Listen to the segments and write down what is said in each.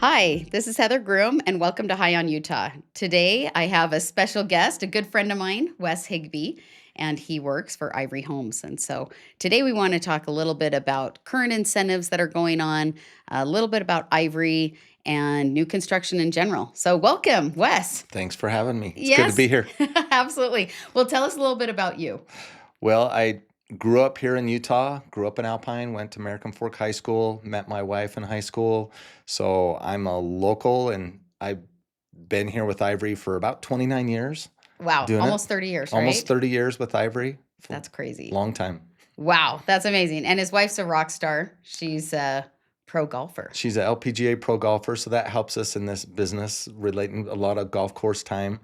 Hi, this is Heather Groom, and welcome to High on Utah. Today, I have a special guest, a good friend of mine, Wes Higbee, and he works for Ivory Homes. And so today, we want to talk a little bit about current incentives that are going on, a little bit about Ivory, and new construction in general. So, welcome, Wes. Thanks for having me. It's good to Yes, be here. absolutely. Well, tell us a little bit about you. Well, I grew up here in Utah, grew up in Alpine, went to American Fork High School, met my wife in high school. So I'm a local and I've been here with Ivory for about 29 years, Wow, doing it. almost 30 years, Almost right? 30 years with Ivory. That's crazy. Long time. Wow, that's amazing. And his wife's a rock star. She's a pro golfer. She's a LPGA pro golfer, so that helps us in this business, relating a lot of golf course time.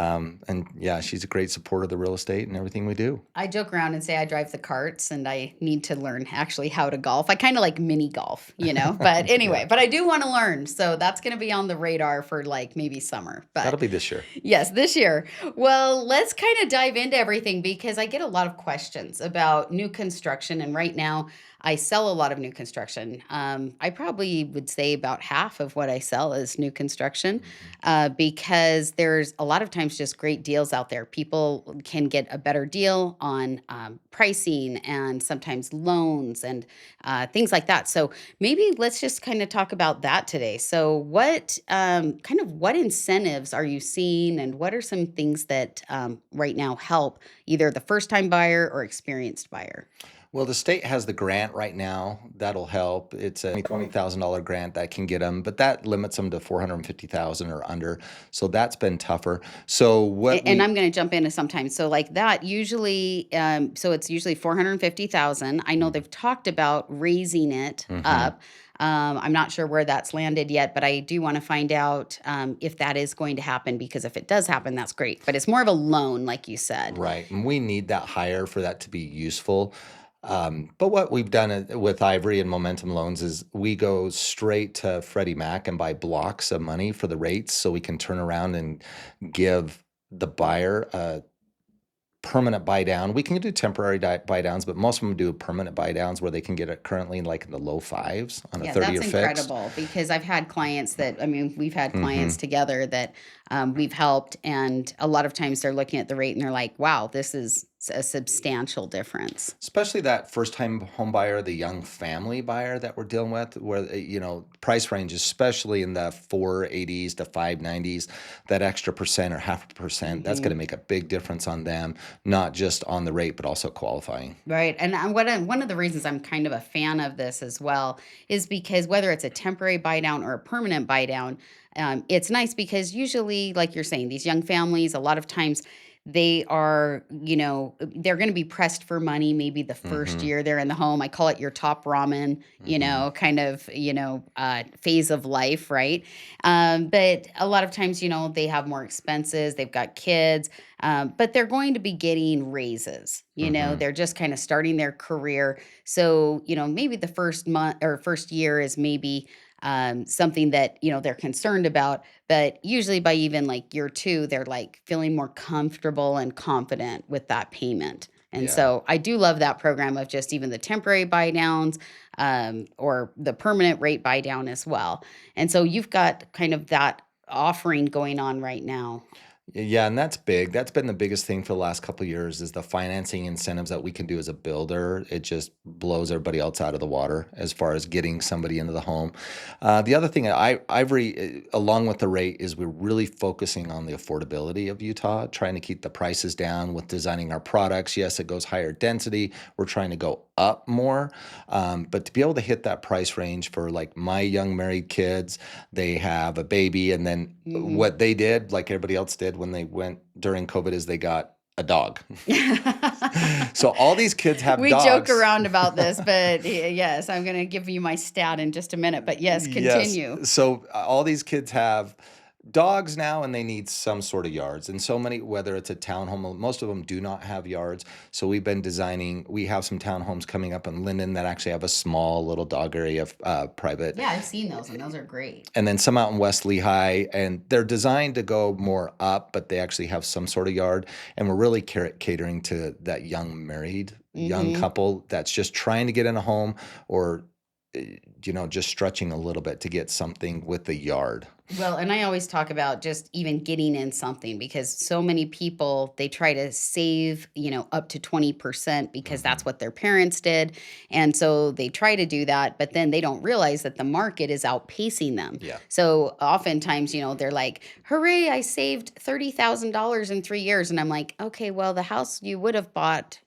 And yeah, she's a great supporter of the real estate and everything we do. I joke around and say I drive the carts and I need to learn actually how to golf. I kind of like mini golf, but anyway, Yeah, but I do want to learn. So that's going to be on the radar for like maybe summer. that'll But be this year. yes, this year. Well, let's kind of dive into everything because I get a lot of questions about new construction. And right now, I sell a lot of new construction. I probably would say about half of what I sell is new construction because there's a lot of times just great deals out there. People can get a better deal on pricing and sometimes loans and things like that. So maybe let's just kind of talk about that today. So, what incentives are you seeing, and what are some things that right now help either the first time buyer or experienced buyer? Well, the state has the grant right now. That'll help. It's a $20,000 grant that can get them, but that limits them to 450,000 or under. So that's been tougher. So And I'm going to jump into sometimes. So like that usually, so it's usually 450,000. I know they've talked about raising it Mhm. up. I'm not sure where that's landed yet, but I do want to find out if that is going to happen because if it does happen, that's great. But it's more of a loan, like you said. Right. And we need that higher for that to be useful. But what we've done with Ivory and Momentum Loans is we go straight to Freddie Mac and buy blocks of money for the rates so we can turn around and give the buyer a permanent buy down. We can do temporary buy downs, but most of them do permanent buy downs where they can get it currently like in the low fives on a Yeah, 30 that's year fixed. incredible because I've had clients that, I mean, we've had clients Hmm. together that we've helped, and a lot of times they're looking at the rate and they're like, wow, this is a substantial difference. Especially that first time home buyer, the young family buyer that we're dealing with, where, price range, especially in the 480s to 590s, that extra percent or half a percent, that's going to Hmm. make a big difference on them, not just on the rate, but also qualifying. Right. And one of the reasons I'm kind of a fan of this as well is because whether it's a temporary buy down or a permanent buy down, it's nice because usually, like you're saying, these young families, a lot of times they are, they're going to be pressed for money maybe the first Hmm. year they're in the home. I call it your top ramen, Hmm. kind of, phase of life, right? But a lot of times, they have more expenses, they've got kids, but they're going to be getting raises. Hmm. They're just kind of starting their career. So, maybe the first month or first year is maybe something that, they're concerned about. But usually by even like year two, they're like feeling more comfortable and confident with that payment. And Yeah. so I do love that program of just even the temporary buy downs or the permanent rate buy down as well. And so you've got kind of that offering going on right now. Yeah, and that's big. That's been the biggest thing for the last couple of years is the financing incentives that we can do as a builder. It just blows everybody else out of the water as far as getting somebody into the home. The other thing, Ivory, along with the rate, is we're really focusing on the affordability of Utah, trying to keep the prices down with designing our products. Yes, it goes higher density. We're trying to go up more, but to be able to hit that price range for like my young married kids, they have a baby, and then Mhm. what they did, like everybody else did when they went during COVID, is they got a dog. So all these kids have We joke dogs. around about this, but yes, I'm going to give you my stat in just a minute. But yes, Yes. continue. So all these kids have dogs now and they need some sort of yards. And so many, whether it's a townhome, most of them do not have yards. So we've been designing, we have some townhomes coming up in Linden that actually have a small little dog area, private. Yeah, I've seen those, and those are great. And then some out in West Lehigh, and they're designed to go more up, but they actually have some sort of yard. And we're really catering to that young married, young Hmm. couple that's just trying to get in a home or just stretching a little bit to get something with the yard. Well, and I always talk about just even getting in something because so many people they try to save, up to 20% because that's Hmm. what their parents did. And so they try to do that, but then they don't realize that the market is outpacing them. Yeah. So oftentimes, they're like, "Hooray, I saved $30,000 in 3 years." And I'm like, "Okay, well, the house you would have bought,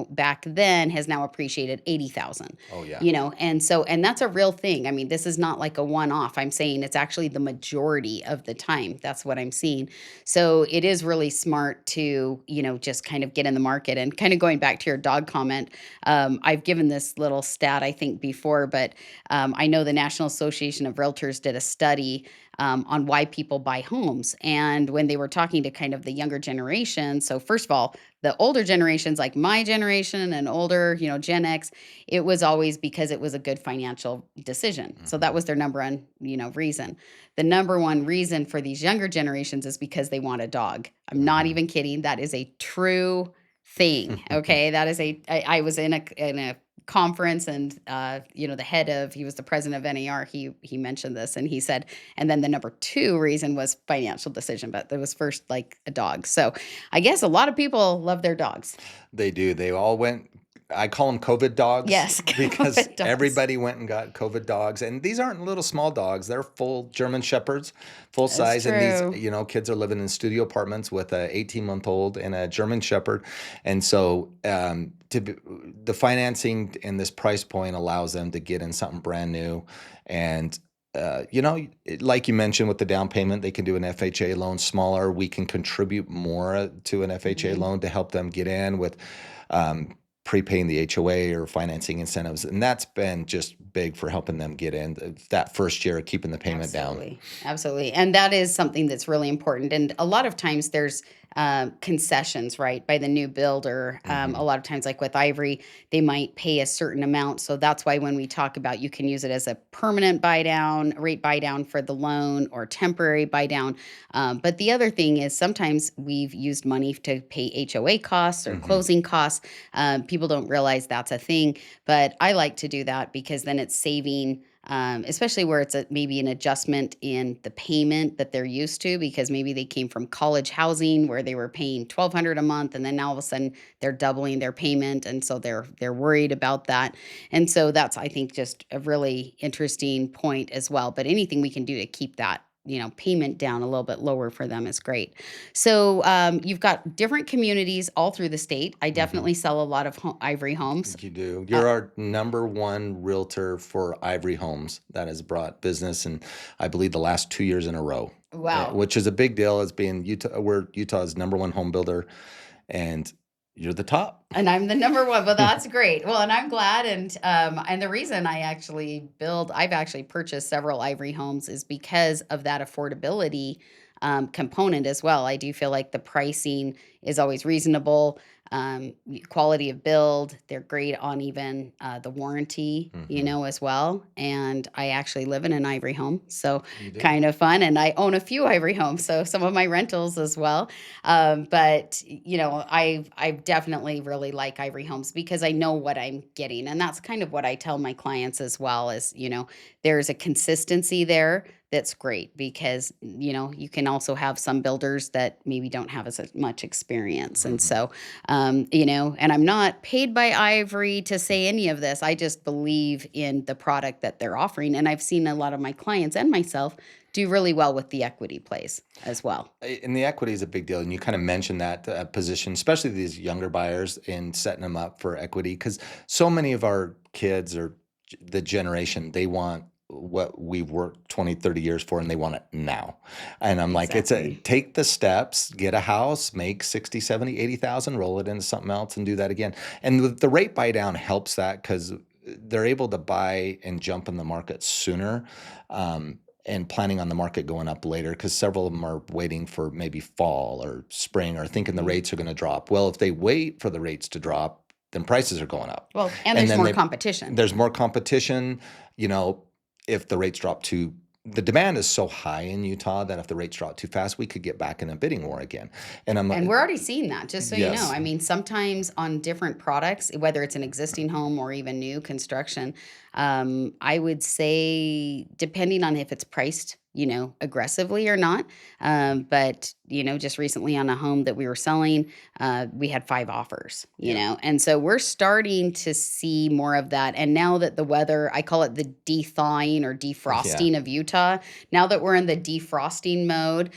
back then has now appreciated 80,000." Oh yeah. And that's a real thing. I mean, this is not like a one off. I'm saying it's actually the majority of the time. That's what I'm seeing. So it is really smart to, just kind of get in the market and kind of going back to your dog comment. I've given this little stat, I think, before, but I know the National Association of Realtors did a study on why people buy homes. And when they were talking to kind of the younger generation, so first of all, the older generations like my generation and older, Gen X, it was always because it was a good financial decision. So that Hmm. was their number one, reason. The number one reason for these younger generations is because they want a dog. I'm not Hmm. even kidding. That is a true thing. Okay. That is I was in a conference and the head of he was the president of NAR. He mentioned this and he said, and then the number two reason was financial decision, but there was first like a dog. So I guess a lot of people love their dogs. They do. They all went. I call them COVID dogs Yes, because COVID dogs. everybody went and got COVID dogs. And these aren't little small dogs. They're full German Shepherds, full That's size. And these, true. kids are living in studio apartments with a 18-month-old and a German Shepherd. And so the financing and this price point allows them to get in something brand new. And like you mentioned with the down payment, they can do an FHA loan smaller. We can contribute more to an FHA Mhm. loan to help them get in with um, prepaying the HOA or financing incentives. And that's been just big for helping them get in that first year, keeping the payment down. Absolutely. Absolutely. And that is something that's really important. And a lot of times there's concessions, right, by the new builder. A Hmm. lot of times, like with Ivory, they might pay a certain amount. So that's why when we talk about you can use it as a permanent buy down, rate buy down for the loan or temporary buy down. But the other thing is sometimes we've used money to pay HOA costs or Hmm. closing costs. People don't realize that's a thing. But I like to do that because then it's saving especially where it's maybe an adjustment in the payment that they're used to because maybe they came from college housing where they were paying 1,200 a month and then now all of a sudden they're doubling their payment and so they're worried about that. And so that's I think just a really interesting point as well. But anything we can do to keep that payment down a little bit lower for them is great. So you've got different communities all through the state. I Hmm. definitely sell a lot of Ivory homes. You do. Uh, You're our number one realtor for Ivory Homes that has brought business, and I believe the last 2 years in a row, wow. which is a big deal as being Utah. We're Utah's number one home builder, and you're the top. And I'm the number one. Well, that's great. Well, and I'm glad. And the reason I've actually purchased several Ivory homes is because of that affordability component as well. I do feel like the pricing is always reasonable. Quality of build, they're great on even the warranty, Hmm. as well. And I actually live in an Ivory home, so You do. kind of fun. And I own a few Ivory homes, so some of my rentals as well. But I've definitely really like Ivory Homes because I know what I'm getting, and that's kind of what I tell my clients as well. Is there's a consistency there that's great because you can also have some builders that maybe don't have as much experience, and Hmm. so and I'm not paid by Ivory to say any of this. I just believe in the product that they're offering, and I've seen a lot of my clients and myself do really well with the equity plays as well. And the equity is a big deal, and you kind of mentioned that position, especially these younger buyers, in setting them up for equity, because so many of our kids or the generation they want what we've worked 20, 30 years for, and they want it now. And I'm like, it's a Exactly. take the steps, get a house, make 60, 70, 80,000, roll it into something else and do that again. And the rate buy down helps that because they're able to buy and jump in the market sooner. And planning on the market going up later because several of them are waiting for maybe fall or spring or thinking the Mhm. rates are going to drop. Well, if they wait for the rates to drop, then prices are going up. Well, and And there's then more competition. there's more competition, you know, if the rates drop too the demand is so high in Utah that if the rates drop too fast, we could get back in a bidding war again. And I'm And we're already seeing that, just so you know. yes, I mean, sometimes on different products, whether it's an existing home or even new construction, I would say, depending on if it's priced, aggressively or not. But, just recently on a home that we were selling, we had 5 offers, yeah, and so we're starting to see more of that. And now that the weather, I call it the thawing or yeah. defrosting of Utah, now that we're in the defrosting mode,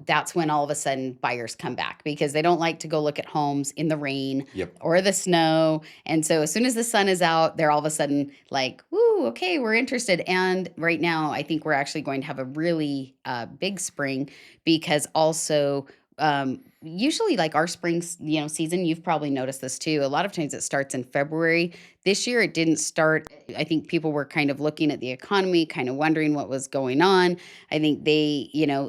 that's when all of a sudden buyers come back because they don't like to go look at homes in the rain Yep. or the snow. And so as soon as the sun is out, they're all of a sudden like, "Ooh, okay, we're interested." And right now, I think we're actually going to have a really big spring because also usually like our season, you've probably noticed this too. A lot of times it starts in February. This year it didn't start. I think people were kind of looking at the economy, kind of wondering what was going on. I think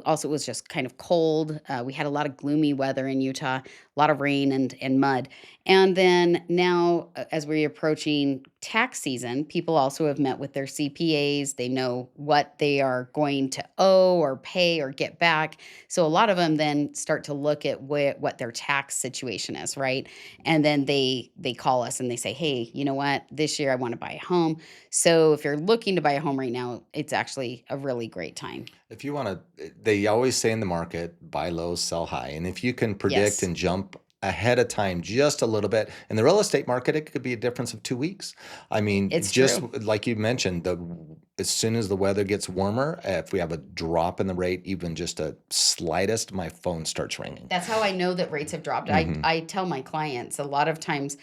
also it was just kind of cold. We had a lot of gloomy weather in Utah, a lot of rain and mud. And then now, as we're approaching tax season, people also have met with their CPAs. They know what they are going to owe or pay or get back. So a lot of them then start to look at what their tax situation is, right? And then they call us and they say, "Hey, you know what? This year I want to buy a home." So if you're looking to buy a home right now, it's actually a really great time. If you want to, they always say in the market, buy low, sell high. And if you can predict Yes, and jump ahead of time just a little bit, in the real estate market, it could be a difference of 2 weeks. I mean, it's just true. like you mentioned, as soon as the weather gets warmer, if we have a drop in the rate, even just a slightest, my phone starts ringing. That's how I know that rates have dropped. I Hmm. I tell my clients a lot of times,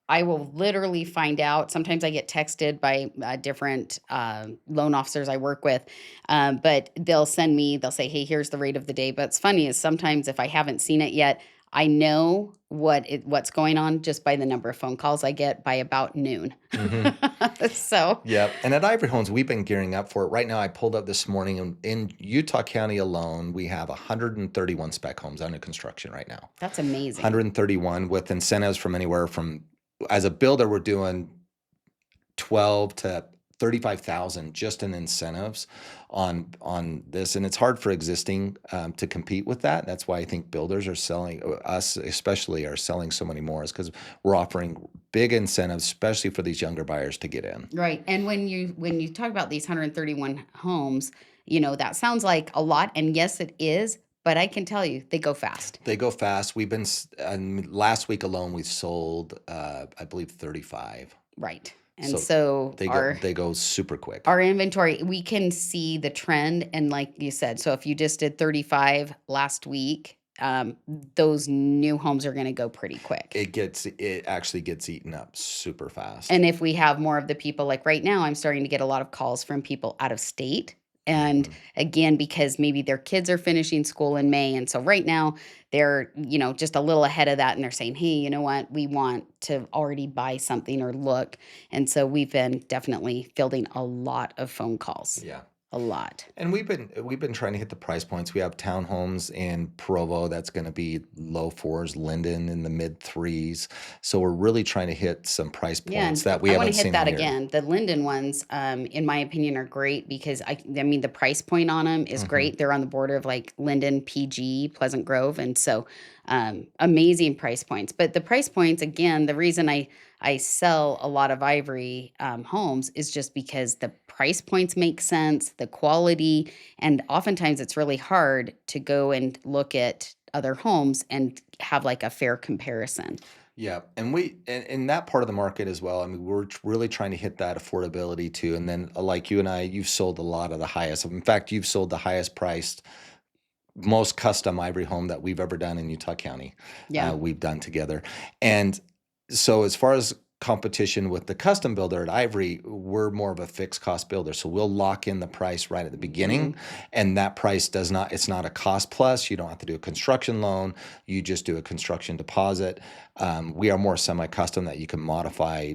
I will literally find out. Sometimes I get texted by different loan officers I work with, but they'll say, "Hey, here's the rate of the day." But it's funny is sometimes if I haven't seen it yet, I know what's going on just by the number of phone calls I get by about noon. Hmm. So Yeah, and at Ivory Homes, we've been gearing up for it. Right now, I pulled up this morning, and in Utah County alone, we have 131 spec homes under construction right now. that's amazing. 131 with incentives from anywhere from, as a builder, we're doing 12 to 35,000 just in incentives on this, and it's hard for existing to compete with that. That's why I think builders are selling, us especially, are selling so many more, is because we're offering big incentives, especially for these younger buyers to get in. Right. And when you talk about these 131 homes, that sounds like a lot, and yes it is, but I can tell you they go fast. They go fast. We've been last week alone we sold I believe 35. Right. And So so our they go super quick. our inventory, we can see the trend, and like you said, so if you just did 35 last week, those new homes are going to go pretty quick. It actually gets eaten up super fast. And if we have more of the people, like right now, I'm starting to get a lot of calls from people out of state. And Mhm. again, because maybe their kids are finishing school in May. And so right now they're, just a little ahead of that. And they're saying, "Hey, you know what? We want to already buy something or look." And so we've been definitely fielding a lot of phone calls, Yeah. a lot. And we've been trying to hit the price points. We have townhomes in Provo that's going to be low fours, Linden in the mid threes. So we're really trying to hit some price Yeah, points and that we I wanna haven't hit seen that in here. again. The Linden ones, in my opinion, are great because I mean, the price point on them is Hmm. great. They're on the border of, like, Linden, PG, Pleasant Grove, and so, amazing price points. But the price points, again, the reason I sell a lot of Ivory, homes is just because the price points make sense, the quality, and oftentimes it's really hard to go and look at other homes and have, like, a fair comparison. Yeah, and in that part of the market as well. I mean, we're really trying to hit that affordability too. And then, like you and I, you've sold a lot of the highest. In fact, you've sold the highest priced, most custom ivory home that we've ever done in Utah County. Yeah. We've done together, and so as far as competition with the custom builder at Ivory, we're more of a fixed cost builder. So we'll lock in the price right at the beginning, Mhm. and that price does not. It's not a cost plus. You don't have to do a construction loan. You just do a construction deposit. We are more semi-custom that you can modify,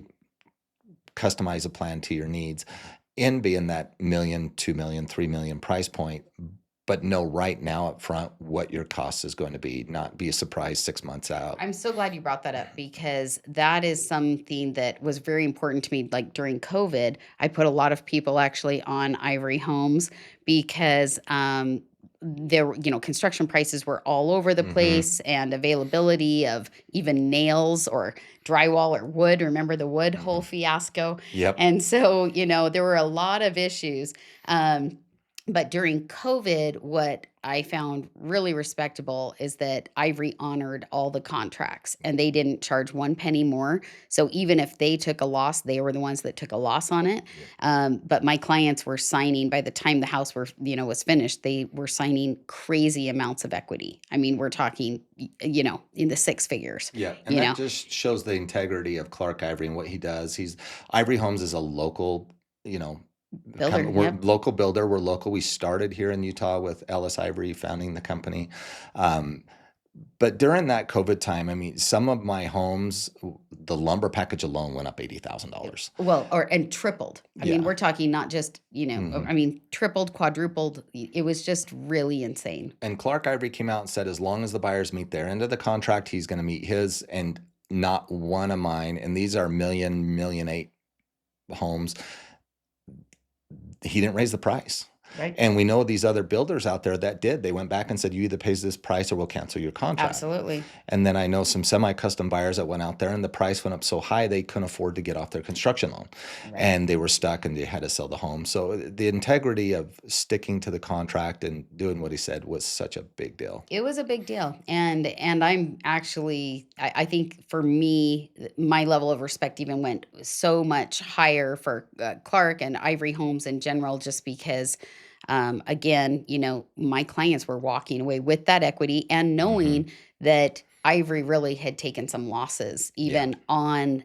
customize a plan to your needs, in being that million, 2 million, 3 million price point. but know right now up front what your cost is going to be, not be a surprise 6 months out. I'm so glad you brought that up because that is something that was very important to me. Like during COVID, I put a lot of people actually on Ivory Homes because construction prices were all over the Hmm. place and availability of even nails or drywall or wood. Remember the wood whole Hmm. fiasco? Yep. And so, there were a lot of issues. Um, but during COVID, what I found really respectable is that Ivory honored all the contracts and they didn't charge one penny more. So even if they took a loss, they were the ones that took a loss on it. Yep. But my clients were signing by the time the house was finished, they were signing crazy amounts of equity. I mean, we're talking, in the six figures, Yeah, and you that know, just shows the integrity of Clark Ivory and what he does. He's Ivory Homes is a local, you know, builder. we're Yep. local builder. We're local. We started here in Utah with Ellis Ivory founding the company. Um, but during that COVID time, I mean, some of my homes, the lumber package alone went up $80,000. Well, and tripled. I mean, Yeah. we're talking not just, Hmm. I mean, tripled, quadrupled. It was just really insane. And Clark Ivory came out and said, as long as the buyers meet their end of the contract, he's going to meet his. And not one of mine, and these are million eight homes, he didn't raise the price. Right. And we know these other builders out there that did. They went back and said, you either pay this price or we'll cancel your contract. Absolutely. And then I know some semi-custom buyers that went out there and the price went up so high they couldn't afford to get off their construction loan. Right. And they were stuck and they had to sell the home. So the integrity of sticking to the contract and doing what he said was such a big deal. It was a big deal. And I'm actually, I think for me, my level of respect even went so much higher for Clark and Ivory Homes in general, just because, again, my clients were walking away with that equity and Hmm. knowing that Ivory really had taken some losses, Yeah. even on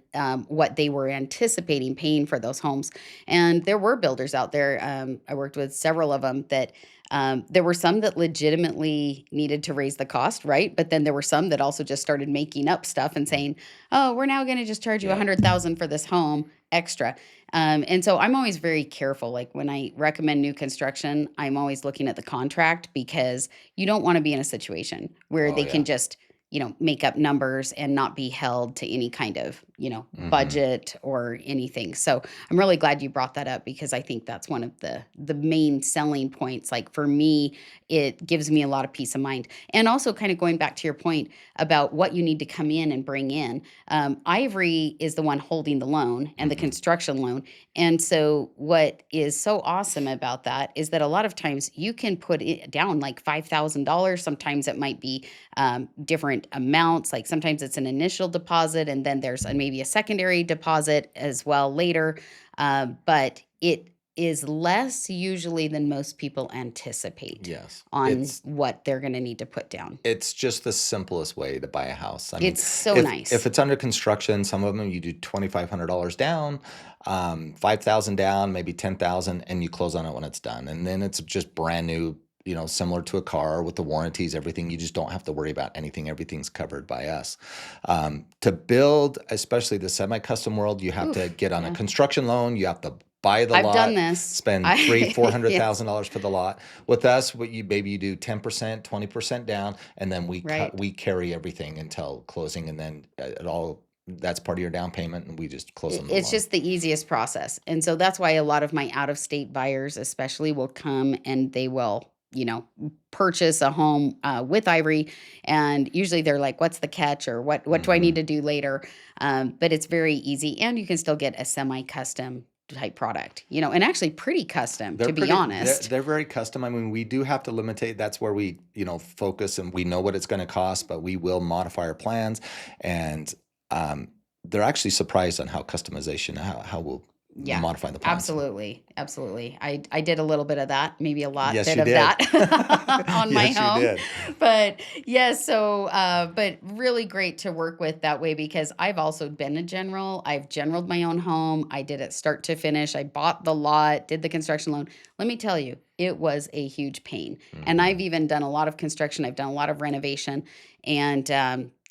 what they were anticipating paying for those homes. And there were builders out there. I worked with several of them that there were some that legitimately needed to raise the cost, right? But then there were some that also just started making up stuff and saying, "Oh, we're now going to just charge you Yeah. 100,000 for this home extra." And so I'm always very careful. Like when I recommend new construction, I'm always looking at the contract because you don't want to be in a situation where Oh, they yeah. can just make up numbers and not be held to any kind of, Hmm. budget or anything. So I'm really glad you brought that up because I think that's one of the main selling points. Like for me, it gives me a lot of peace of mind. And also kind of going back to your point about what you need to come in and bring in. Ivory is the one holding the loan and the Hmm. construction loan. And so what is so awesome about that is that a lot of times you can put it down like $5,000. Sometimes it might be different amounts. Like sometimes it's an initial deposit, and then there's maybe a secondary deposit as well later. But it is less usually than most people anticipate Yes. on what they're going to need to put down. It's just the simplest way to buy a house. I mean, It's so if nice. it's under construction, some of them you do $2,500 down, 5,000 down, maybe 10,000, and you close on it when it's done. And then it's just brand new, similar to a car with the warranties, everything. You just don't have to worry about anything. Everything's covered by us. To build, especially the semi-custom world, you have to Oof. get on a Yeah. construction loan. You have to buy the I've done lot, this. spend three, I four hundred yes. thousand dollars for the lot. With us, what you maybe you do 10%, 20% down, and then Right. we carry everything until closing, and then it all that's part of your down payment, and we just close on the It's loan. just the easiest process. And so that's why a lot of my out of state buyers, especially, will come and they will, purchase a home with Ivory. And usually they're like, what's the catch or what do I need Hmm. to do later? But it's very easy. And you can still get a semi custom type product, and actually pretty custom, They're to be pretty. honest. They're very custom. I mean, we do have to limitate. That's where we focus, and we know what it's going to cost, but we will modify our plans, and um, they're actually surprised on how customization, how we'll Yeah, modify the plans. absolutely, absolutely. I did a little bit of that, maybe a lot Yes, bit you of did. that on my Yes, you home. did. But yeah, so but really great to work with that way because I've also been a general. I've generaled my own home. I did it start to finish. I bought the lot, did the construction loan. Let me tell you, it was a huge pain. And I've Hmm. even done a lot of construction. I've done a lot of renovation, and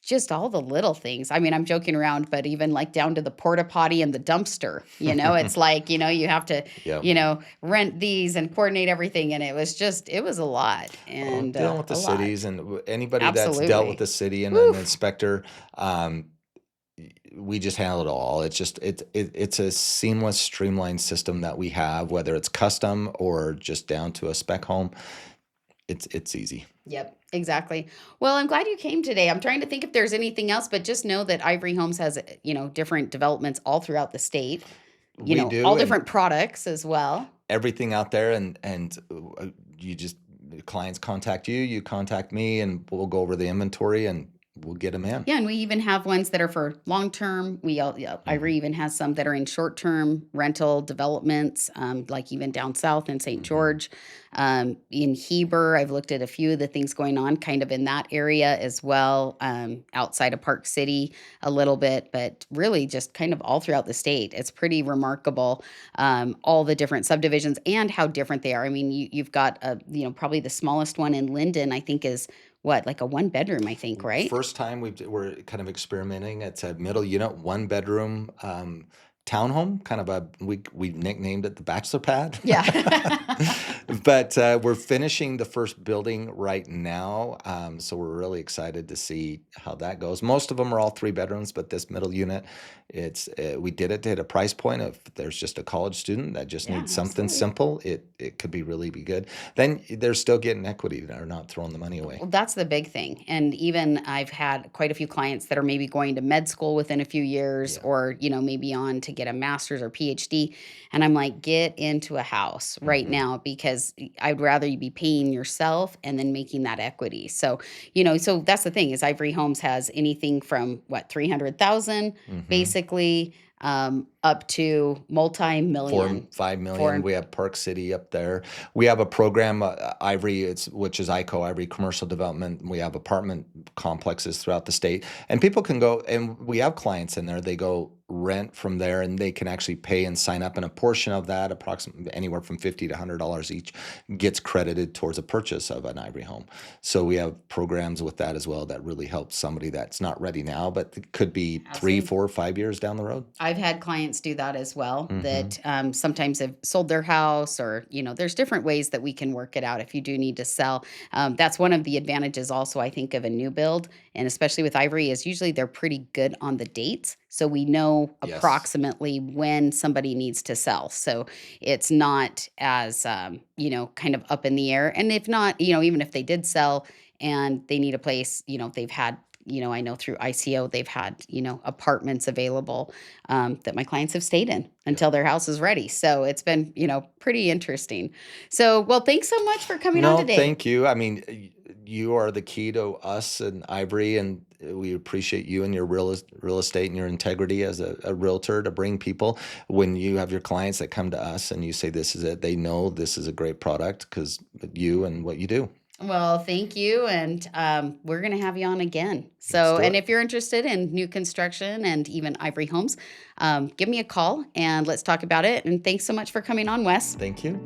just all the little things. I mean, I'm joking around, but even like down to the porta potty and the dumpster, it's like, you have to, Yeah. rent these and coordinate everything. And it was a lot Well, and dealing with the a lot. cities and anybody that's dealt with Absolutely. the city and an Whew. inspector, um, we just handle it all. It's just it's a seamless, streamlined system that we have, whether it's custom or just down to a spec home. It's easy. Yep, exactly. Well, I'm glad you came today. I'm trying to think if there's anything else, but just know that Ivory Homes has, different developments all throughout the state, We do, all and different products as well. everything out there, and you just clients contact you, you contact me, and we'll go over the inventory and we'll get them in. Yeah, and we even have ones that are for long term. Yeah, Hmm. Ivory even has some that are in short term rental developments, like even down south in St. Hmm. George, in Heber. I've looked at a few of the things going on kind of in that area as well, outside of Park City a little bit, but really just kind of all throughout the state. It's pretty remarkable, all the different subdivisions and how different they are. I mean, you've got probably the smallest one in Linden. I think is what, like a one bedroom. I think, right? First time we're kind of experimenting. It's a middle unit, one bedroom townhome, kind of we nicknamed it the bachelor pad. Yeah. But we're finishing the first building right now, so we're really excited to see how that goes. Most of them are all three bedrooms, but this middle unit, it's we did it to hit a price point of there's just a college student that just Yeah, needs something absolutely. simple. It could really be good. Then they're still getting equity. They're not throwing the money away. Well, that's the big thing. And even I've had quite a few clients that are maybe going to med school within a few years Yeah. or, maybe on to get a master's or PhD. And I'm like, get into a house right Hmm. now because I'd rather you be paying yourself and then making that equity. So, so that's the thing is Ivory Homes has anything from what, 300,000 Hmm. basically, up to Four, multi-million 5 million. for, We have Park City up there. We have a program, Ivory, which is ICO, Ivory Commercial Development. We have apartment complexes throughout the state, and people can go, and we have clients in there. They go rent from there, and they can actually pay and sign up, and a portion of that, approximately anywhere from $50 to $100 each, gets credited towards a purchase of an Ivory home. So we have programs with that as well that really helps somebody that's not ready now, but it could be three, absolutely. 4, 5 years down the road. I've had clients do that as well Hmm. that sometimes have sold their house or, there's different ways that we can work it out if you do need to sell. That's one of the advantages also, I think, of a new build. And especially with Ivory is usually they're pretty good on the dates. So we know Yes. approximately when somebody needs to sell. So it's not as, kind of up in the air. And if not, even if they did sell and they need a place, they've had I know through ICO, they've had, apartments available that my clients have stayed in Yep. until their house is ready. So it's been, pretty interesting. So, well, thanks so much for coming on No, today. thank you. I mean, you are the key to us and Ivory, and we appreciate you and your real estate and your integrity as a realtor to bring people. When you have your clients that come to us and you say this is it, they know this is a great product because you and what you do. Well, thank you. And we're going to have you on again. Let's So, do and it. if you're interested in new construction and even Ivory Homes, give me a call and let's talk about it. And thanks so much for coming on, Wes. Thank you.